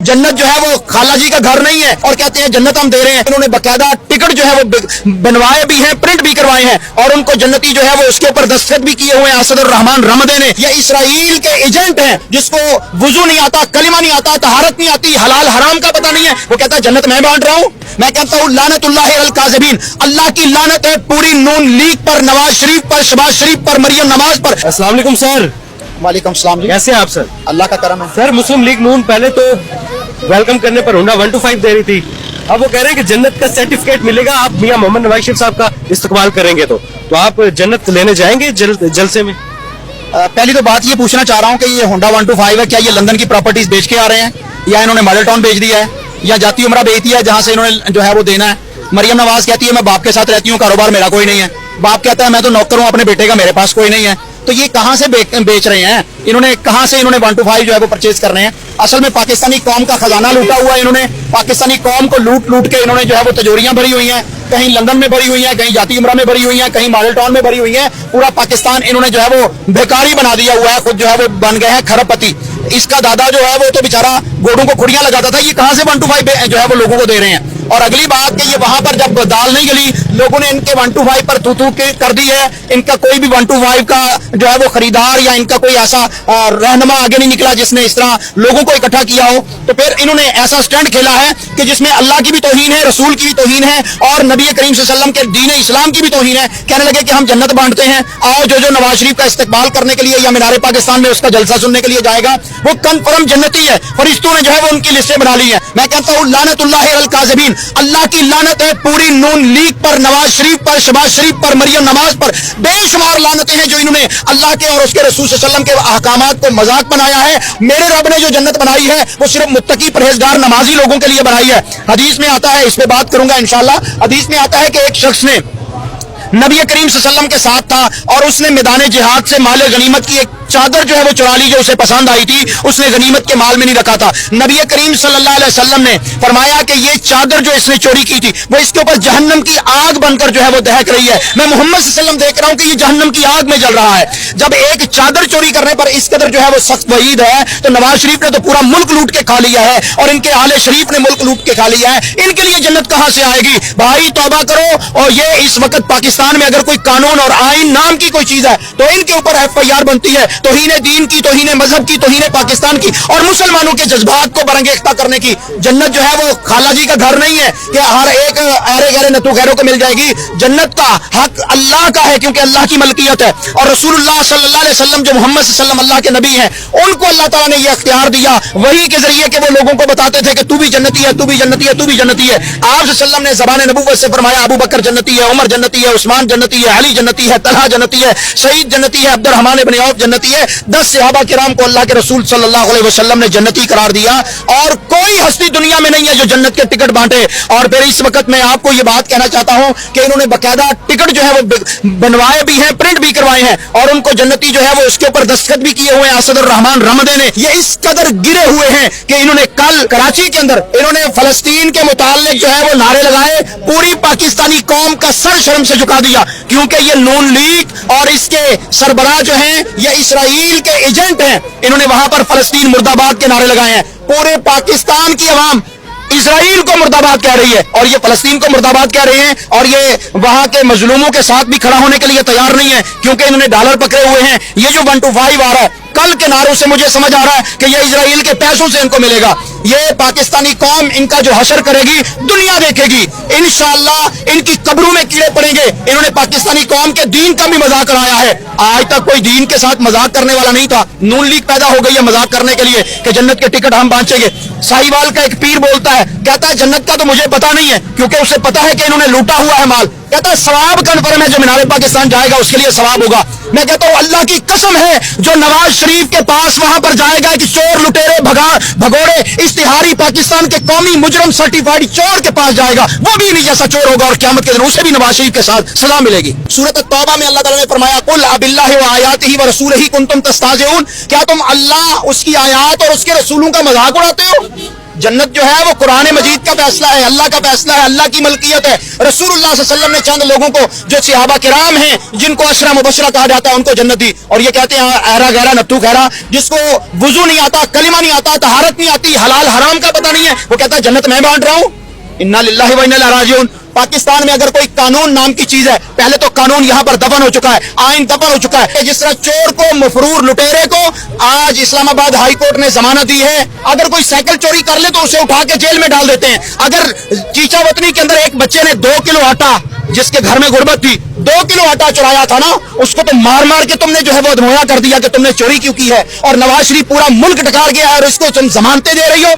जन्नत जो है वो खाला जी का घर नहीं है और कहते हैं जन्नत हम दे रहे हैं। इन्होंने बाकायदा टिकट जो है वो बनवाए भी हैं, प्रिंट भी करवाए हैं और उनको जन्नती जो है वो उसके ऊपर दस्तखत भी किए हुए हैं असदुर रहमान रमदे ने। ये इसराइल के एजेंट हैं जिसको वुजू नहीं आता, कलिमा नहीं आता, तहारत नहीं आती, हलाल हराम का पता नहीं है, वो कहता है जन्नत मैं बांट रहा हूँ। मैं कहता हूँ लानतुल्लाह अल काज़िबीन, अल्लाह की लानत है पूरी नून लीग पर, नवाज शरीफ पर, शहबाज शरीफ पर, मरियम नवाज पर। अस्सलाम वालेकुम सर। वालेकुम सलाम जी, कैसे हैं आप सर? अल्लाह का करम है। सर मुस्लिम लीग नून पहले तो वेलकम करने पर हुंडा 125 दे रही थी, अब वो कह रहे हैं कि जन्नत का सर्टिफिकेट मिलेगा आप मियां मोहम्मद नवाज शरीफ साहब का इस्तेमाल करेंगे तो आप जन्नत लेने जाएंगे जलसे में? पहली तो बात ये पूछना चाह रहा हूँ कि ये होंडा 125 है, क्या ये लंदन की प्रॉपर्टीज बेच के आ रहे हैं या इन्होंने मॉडल टाउन बेच दिया है या जाती उमरा बेच दिया है जहाँ से इन्होंने जो है वो देना है? मरियम नवाज कहती है मैं बाप के साथ रहती हूँ, कारोबार मेरा कोई नहीं है। बाप कहता है मैं तो नौकर हूँ अपने बेटे का, मेरे पास कोई नहीं है। तो ये कहाँ से बेच रहे हैं इन्होंने, कहाँ से इन्होंने 125 जो है वो परचेज कर रहे हैं? असल में पाकिस्तानी कौम का खजाना लूटा हुआ है इन्होंने, पाकिस्तानी कौम को लूट लूट के इन्होंने जो है वो तिजोरियां भरी हुई हैं, कहीं लंदन में भरी हुई हैं, कहीं जाती उमरा में भरी हुई हैं, कहीं मॉडल टाउन में भरी हुई हैं। पूरा पाकिस्तान इन्होंने जो है वो बेकारी बना दिया हुआ है, खुद जो है वो बन गए हैं खरबपति। इसका दादा जो है वो तो बेचारा गोड़ों को खुड़ियां लगाता था, ये कहाँ से 125 जो है वो लोगों को दे रहे हैं? और अगली बात कि ये वहां पर जब दाल नहीं गली, लोगों ने इनके 125 पर थू कर दी है। इनका कोई भी 125 का जो है वो खरीदार या इनका कोई ऐसा रहनुमा आगे नहीं निकला जिसने इस तरह लोगों को इकट्ठा किया हो। तो फिर इन्होंने ऐसा स्टंट खेला है कि जिसमें अल्लाह की भी तौहीन है, रसूल की भी तौहीन है और नबी करीम सल्लल्लाहु अलैहि वसल्लम के दीन इस्लाम की भी तौहीन है। कहने लगे कि हम जन्नत बांटते हैं, आओ जो नवाज शरीफ का इस्तकबाल करने के लिए या मीनार पाकिस्तान में उसका जलसा सुनने के लिए जाएगा वो कन्फर्म जन्नती है। फरिश्तों ने जो है वो उनकी लिस्टें बना ली है। मैं कहता हूँ लानतुल्लाह अल काज़िबीन, अल्लाह की लानत है पूरी नून लीग पर, नवाज शरीफ पर, शहबाज शरीफ पर, मरियम नवाज पर। बेशुमार लानतें हैं जो इन्होंने अल्लाह के और उसके रसूल सल्लल्लाहु अलैहि वसल्लम के अहकामात को मजाक बनाया है। मेरे रब ने जो जन्नत बनाई है वो सिर्फ मुत्तकी परहेजगार नमाजी लोगों के लिए बनाई है। हदीस में आता है, इस पे बात करूंगा इंशाल्लाह। हदीस में आता है कि एक शख्स ने नबी करीम सल्लल्लाहु अलैहि वसल्लम के साथ था और उसने मैदान जिहाद से माल गनीमत की एक चादर जो है वो चुरा ली जो उसे पसंद आई थी, उसने गनीमत के माल में नहीं रखा था। नबी करीम सल्लल्लाहु अलैहि वसल्लम ने फरमाया कि ये चादर जो इसने चोरी की थी वो इसके ऊपर जहन्नम की आग बनकर जो है वो दहक रही है। मैं मोहम्मद सल्लल्लाहु अलैहि वसल्लम देख रहा हूं कि ये जहन्नम की आग में जल रहा है। जब एक चादर चोरी करने पर इस कदर जो है वो सख्त वईद है तो नवाज शरीफ ने तो पूरा मुल्क लूट के खा लिया है और इनके आले शरीफ ने मुल्क लूट के खा लिया है। इनके लिए जन्नत कहां से आएगी? भाई तौबा करो। और ये इस वक्त पाकिस्तान में अगर कोई कानून और आइन नाम की कोई चीज है तो इनके ऊपर FIR बनती है, तौहीन दीन की, तौहीन मजहब की, तौहीन पाकिस्तान की और मुसलमानों के जज्बात को बरंगेख्ता करने की। जन्नत जो है वो खाला जी का घर नहीं है कि हर एक अरे गहरे नतू गैरों को मिल जाएगी। जन्नत का हक अल्लाह का है क्योंकि अल्लाह की मलकियत है और रसूलुल्लाह सल्लल्लाहु अलैहि वसल्लम जो मोहम्मद सल्लल्लाहु अलैहि वसल्लम अल्लाह के नबी हैं उनको अल्लाह ताला ने ये अख्तियार दिया वही के जरिए कि वो लोगों को बताते थे कि तू भी जन्नती है, तू भी जन्नती है, तू भी जन्नती है। आप सल्लल्लाहु ने ज़बान नबुव्वत से फरमाया अबू बकर जन्नती है, उमर जन्नती है, उस्मान जन्नती है, अली जन्नती है, तलहा जन्नती है, सईद जन्नती है, अब्दुर्रहमान इब्न औफ जन्नती है। 10 सहाबा किराम को अल्लाह के रसूल सल्लल्लाहु अलैहि वसल्लम ने जन्नती करार दिया और कोई हस्ती दुनिया में नहीं है जो जन्नत के टिकट बांटे। और फिर इस वक्त मैं आपको ये बात कहना चाहता हूं कि इन्होंने बाकायदा टिकट जो है वो बनवाए भी हैं, प्रिंट भी करवाए हैं और उनको जन्नती जो है वो उसके ऊपर दस्तखत भी किए हुए हैं असदुर रहमान रमदे ने। ये इस कदर गिरे हुए हैं कि इन्होंने कल कराची के अंदर इन्होंने फलस्तीन के मुताल्लिक जो है वो नारे लगाए, पूरी पाकिस्तानी कौम का सर शर्म से झुका दिया क्योंकि ये नून लीग और इसके सरबराह जो हैं ये इसराइल के एजेंट हैं। इन्होंने वहां पर फलस्तीन मुर्दाबाद के नारे लगाए हैं। पूरे पाकिस्तान की अवाम इसराइल को मुर्दाबाद कह रही है और ये फलस्तीन को मुर्दाबाद कह रहे हैं और ये वहां के मजलूमों के साथ भी खड़ा होने के लिए तैयार नहीं है क्योंकि इन्होंने डॉलर पकड़े हुए हैं। ये जो 125 आ रहा है कल के नारों से मुझे समझ आ रहा है कि ये इजराइल के पैसों से इनको मिलेगा। ये पाकिस्तानी कौम इनका जो हशर करेगी दुनिया देखेगी, इंशाअल्लाह इनकी कब्रों में कीड़े पड़ेंगे। इन्होंने पाकिस्तानी कौम के दीन का भी मजाक उड़ाया है। आज तक कोई दीन के साथ मजाक करने वाला नहीं था। नून लीग पैदा हो गई है मजाक करने के लिए कि जन्नत के टिकट हम बांटेंगे। साहिवाल का एक पीर बोलता है, कहता है जन्नत का तो मुझे पता नहीं है क्योंकि उसे पता है कि इन्होंने लूटा हुआ है माल। कहता है सवाब कन्फर्म है, जो मीनार पाकिस्तान जाएगा उसके लिए सवाब होगा। मैं कहता हूं अल्लाह की कसम है जो नवाज शरीफ के पास वहां पर जाएगा कि चोर लुटेरे भगोड़े इश्तिहारी पाकिस्तान के कौमी मुजरम सर्टिफाइड चोर के पास जाएगा वो भी नहीं जैसा चोर होगा और क़यामत के दिन उसे भी नवाज शरीफ के साथ सजा मिलेगी। सूरत तौबा में अल्लाह ताला ने फरमाया कुल अबिल्लाहि व आयातिही व रसूलिही कुंतुम तस्ताज़िऊन, क्या तुम अल्लाह उसकी आयात और उसके रसूलों का मजाक उड़ाते हो? जन्नत जो है वो कुरान मजीद का फैसला है, अल्लाह का फैसला है, अल्लाह की मलकियत है। रसूलुल्लाह सल्लल्लाहु अलैहि वसल्लम ने चंद लोगों को जो सहाबा किराम हैं, जिनको अशरा मुबशरा कहा जाता है, उनको जन्नत दी। और ये कहते हैं अहरा गहरा नत्थू खैरा, जिसको वुजू नहीं आता, कलिमा नहीं आता, तहारत नहीं आती, हलाल हराम का पता नहीं है, वो कहता है जन्नत मैं बांट रहा हूँ। इन्ना लिल्लाहि व इन्ना इलैहि राजिऊन। पाकिस्तान में अगर कोई कानून नाम की चीज है, पहले तो कानून यहाँ पर दफन हो चुका है, आइन दफन हो चुका है। जिस तरह चोर को, मफरूर लुटेरे को आज इस्लामाबाद हाई कोर्ट ने जमानत दी है। अगर कोई साइकिल चोरी कर ले तो उसे उठा के जेल में डाल देते हैं। अगर चीचा वतनी के अंदर एक बच्चे ने 2 किलो आटा, जिसके घर में गुर्बत थी, 2 किलो आटा चुराया था ना, उसको तो मार मार के तुमने जो है वो अधमोया कर दिया कि तुमने चोरी क्यों की है। और नवाज शरीफ पूरा मुल्क डकार गया है और इसको तुम जमानतें दे रही हो।